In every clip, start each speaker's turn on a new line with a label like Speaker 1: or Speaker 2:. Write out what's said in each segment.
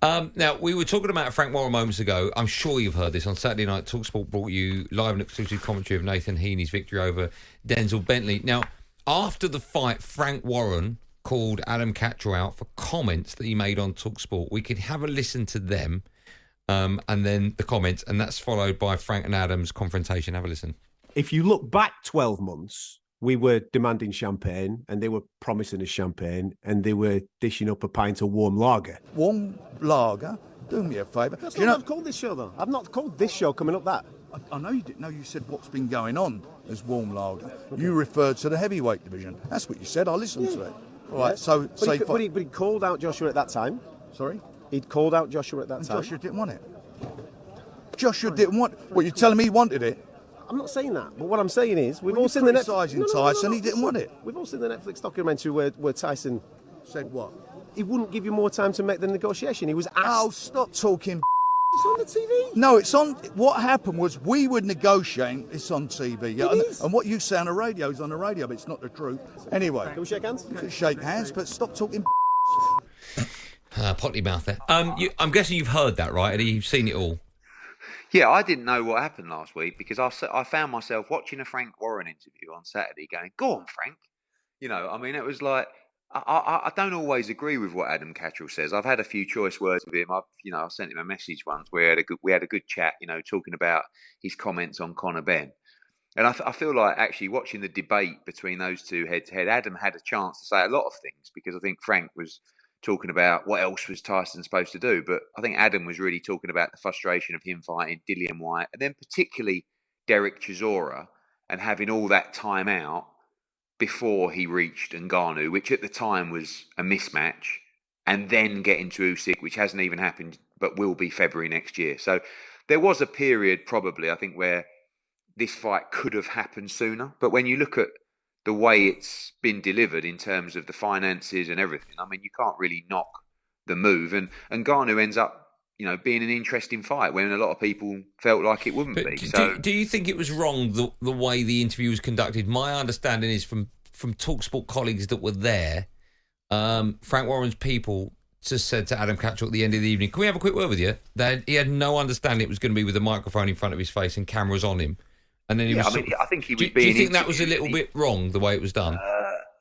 Speaker 1: Now, we were talking about Frank Warren moments ago. I'm sure you've heard this. On Saturday night, talkSPORT brought you live and exclusive commentary of Nathan Heaney's victory over Denzel Bentley. Now, after the fight, Frank Warren called Adam Catteral out for comments that he made on talkSPORT. We could have a listen to them and then the comments, and that's followed by Frank and Adam's confrontation. Have a listen.
Speaker 2: If you look back 12 months, we were demanding champagne and they were promising us champagne and they were dishing up a pint of warm lager.
Speaker 3: Warm lager? Do me a favour.
Speaker 2: That's not what I've called this show, though. I've not called this show coming up that.
Speaker 3: I know you didn't know. You said what's been going on as warm lager. Okay. You referred to the heavyweight division. That's what you said. I listened to it. All right, so...
Speaker 2: But he called out Joshua at that time.
Speaker 3: Sorry?
Speaker 2: He'd called out Joshua at that time.
Speaker 3: Joshua didn't want it. Joshua didn't want... What, you're telling me he wanted it?
Speaker 2: I'm not saying that, but what I'm saying is we've all seen the Netflix...
Speaker 3: Tyson, he didn't want it.
Speaker 2: We've all seen the Netflix documentary where Tyson...
Speaker 3: Said what?
Speaker 2: He wouldn't give you more time to make the negotiation. He was asked...
Speaker 3: Oh, stop talking...
Speaker 2: It's on the TV.
Speaker 3: No, it's on... What happened was we would negotiate... It's on TV. Yeah,
Speaker 2: It is.
Speaker 3: And what you say on the radio is on the radio, but it's not the truth. Anyway...
Speaker 2: Can we shake hands?
Speaker 3: Shake hands, but stop talking...
Speaker 1: Potty mouth there. I'm guessing you've heard that, right, Eddie? You've seen it all.
Speaker 4: Yeah, I didn't know what happened last week because I found myself watching a Frank Warren interview on Saturday going, go on, Frank. You know, I mean, it was like, I don't always agree with what Adam Catteral says. I've had a few choice words with him. I sent him a message once where we had a good chat, talking about his comments on Conor Benn. And I feel like actually watching the debate between those two head-to-head, Adam had a chance to say a lot of things because I think Frank was talking about what else was Tyson supposed to do. But I think Adam was really talking about the frustration of him fighting Dillian Whyte and then particularly Derek Chisora and having all that time out before he reached Ngannou, which at the time was a mismatch, and then getting to Usyk, which hasn't even happened but will be February next year. So there was a period probably, I think, where this fight could have happened sooner. But when you look at the way it's been delivered in terms of the finances and everything, I mean, you can't really knock the move. And Ngannou ends up, being an interesting fight when a lot of people felt like it wouldn't be.
Speaker 1: Do you think it was wrong the way the interview was conducted? My understanding is from talkSPORT colleagues that were there, Frank Warren's people just said to Adam Catteral at the end of the evening, can we have a quick word with you? That he had no understanding it was going to be with a microphone in front of his face and cameras on him. And then
Speaker 4: I think he was being.
Speaker 1: Do you think that was a little bit wrong the way it was done?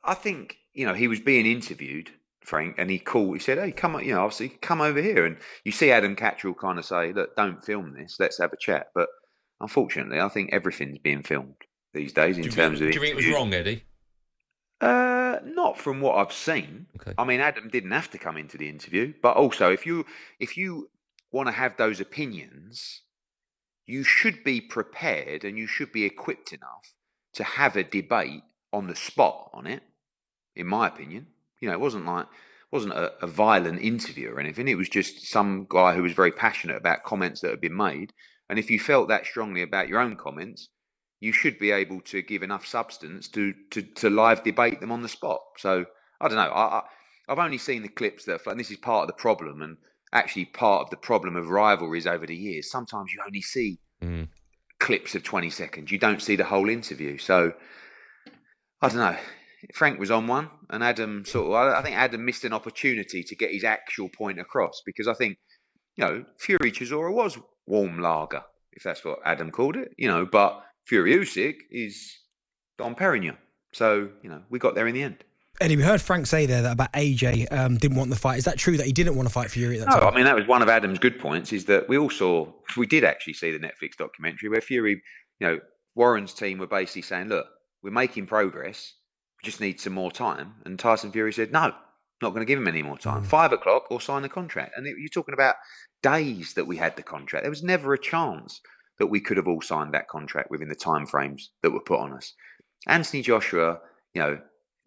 Speaker 4: I think he was being interviewed, Frank, and he said, "Hey, come on, obviously come over here." And you see Adam Catteral kind of say, "Look, don't film this. Let's have a chat." But unfortunately, I think everything's being filmed these days in terms of.
Speaker 1: Do you think it was wrong, Eddie?
Speaker 4: Not from what I've seen.
Speaker 1: Okay.
Speaker 4: I mean, Adam didn't have to come into the interview, but also if you want to have those opinions, you should be prepared and you should be equipped enough to have a debate on the spot on it, in my opinion. It wasn't a violent interview or anything. It was just some guy who was very passionate about comments that had been made. And if you felt that strongly about your own comments, you should be able to give enough substance to live debate them on the spot. So, I don't know. I've only seen the clips and this is part of the problem, and actually part of the problem of rivalries over the years. Sometimes you only see clips of 20 seconds. You don't see the whole interview. So, I don't know. Frank was on one, and Adam I think Adam missed an opportunity to get his actual point across, because I think, Fury Chisora was warm lager, if that's what Adam called it, but Fury Usyk is Dom Perignon. So, we got there in the end.
Speaker 5: Eddie, we heard Frank say there that about AJ didn't want the fight. Is that true that he didn't want to fight Fury at that time?
Speaker 4: No, I mean, that was one of Adam's good points, is that we did actually see the Netflix documentary where Fury, Warren's team were basically saying, look, we're making progress, we just need some more time. And Tyson Fury said, no, not going to give him any more time. 5 o'clock or sign the contract. And you're talking about days that we had the contract. There was never a chance that we could have all signed that contract within the time frames that were put on us. Anthony Joshua,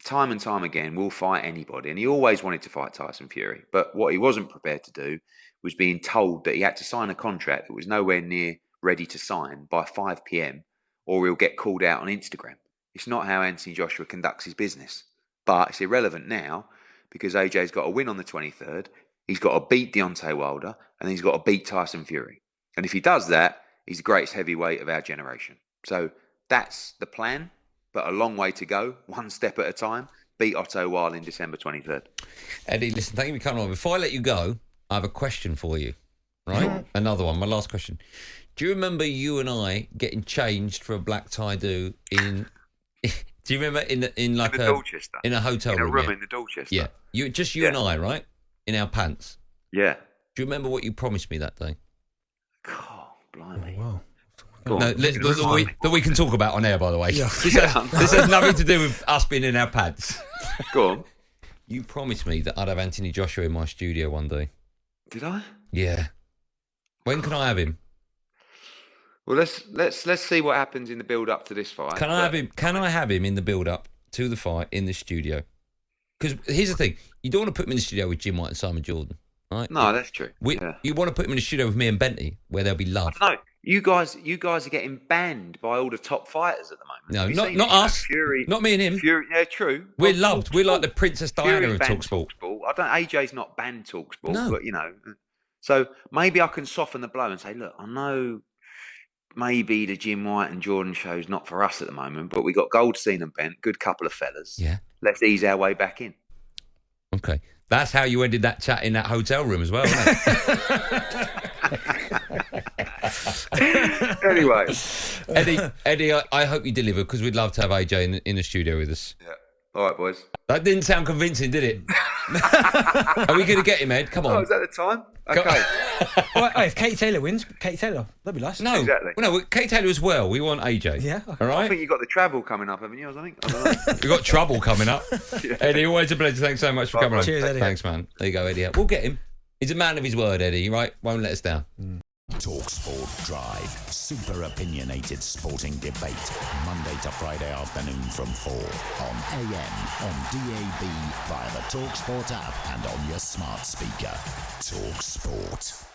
Speaker 4: time and time again, will fight anybody. And he always wanted to fight Tyson Fury. But what he wasn't prepared to do was being told that he had to sign a contract that was nowhere near ready to sign by 5 p.m. or he'll get called out on Instagram. It's not how Anthony Joshua conducts his business. But it's irrelevant now because AJ's got to win on the 23rd. He's got to beat Deontay Wilder, and he's got to beat Tyson Fury. And if he does that, he's the greatest heavyweight of our generation. So that's the plan, but a long way to go, one step at a time. Beat Otto Wilde in December 23rd.
Speaker 1: Eddie, listen, thank you for coming on. Before I let you go, I have a question for you. Right? Another one. My last question. Do you remember you and I getting changed for a black tie-do in? Do you remember in like
Speaker 4: in the Dorchester?
Speaker 1: In a hotel room?
Speaker 4: In a room
Speaker 1: yeah.
Speaker 4: in the Dorchester.
Speaker 1: Yeah. You and I, right? In our pants.
Speaker 4: Yeah.
Speaker 1: Do you remember what you promised me that day?
Speaker 4: God, blimey.
Speaker 5: Wow.
Speaker 1: No, that we can talk about on air, by the way.
Speaker 5: Yeah.
Speaker 1: This has nothing to do with us being in our pads.
Speaker 4: Go on.
Speaker 1: You promised me that I'd have Anthony Joshua in my studio one day.
Speaker 4: Did I?
Speaker 1: Yeah. When can I have him?
Speaker 4: Well, let's see what happens in the build up to this fight.
Speaker 1: Can I have him? Can I have him in the build up to the fight in the studio? Because here's the thing: you don't want to put him in the studio with Jim White and Simon Jordan, right?
Speaker 4: No, that's true.
Speaker 1: You want to put him in the studio with me and Bentley, where there'll be love.
Speaker 4: No, you guys are getting banned by all the top fighters at the moment.
Speaker 1: No, not us.
Speaker 4: Fury,
Speaker 1: not me and him.
Speaker 4: Fury, yeah, true.
Speaker 1: We're loved. We're like the Princess Diana of
Speaker 4: TalkSport.
Speaker 1: TalkSport.
Speaker 4: AJ's not banned TalkSport,
Speaker 1: No.
Speaker 4: but so maybe I can soften the blow and say, look, I know maybe the Jim White and Jordan show's not for us at the moment, but we got Goldstein and Bent, good couple of fellas.
Speaker 1: Yeah.
Speaker 4: Let's ease our way back in.
Speaker 1: Okay. That's how you ended that chat in that hotel room as well, isn't it?
Speaker 4: Anyway.
Speaker 1: Eddie, I hope you deliver because we'd love to have AJ in the studio with us.
Speaker 4: Yeah. All right, boys.
Speaker 1: That didn't sound convincing, did it? Are we going to get him, Ed? Come on.
Speaker 4: Oh, is that the time? Okay.
Speaker 5: Well, if Kate Taylor wins, Kate Taylor, that'd be nice.
Speaker 1: No,
Speaker 4: exactly.
Speaker 1: Well, no, Kate Taylor as well. We want AJ.
Speaker 5: Yeah.
Speaker 1: All
Speaker 4: I
Speaker 1: right.
Speaker 4: think you've got the travel coming up, haven't you? I don't know.
Speaker 1: We've got trouble coming up. Eddie, always a pleasure. Thanks so much for coming on.
Speaker 5: Cheers, Eddie.
Speaker 1: Thanks, man. There you go, Eddie. We'll get him. He's a man of his word, Eddie, right? Won't let us down.
Speaker 6: talkSPORT Drive. Super opinionated sporting debate. Monday to Friday afternoon from 4 on AM, on DAB, via the talkSPORT app and on your smart speaker. talkSPORT.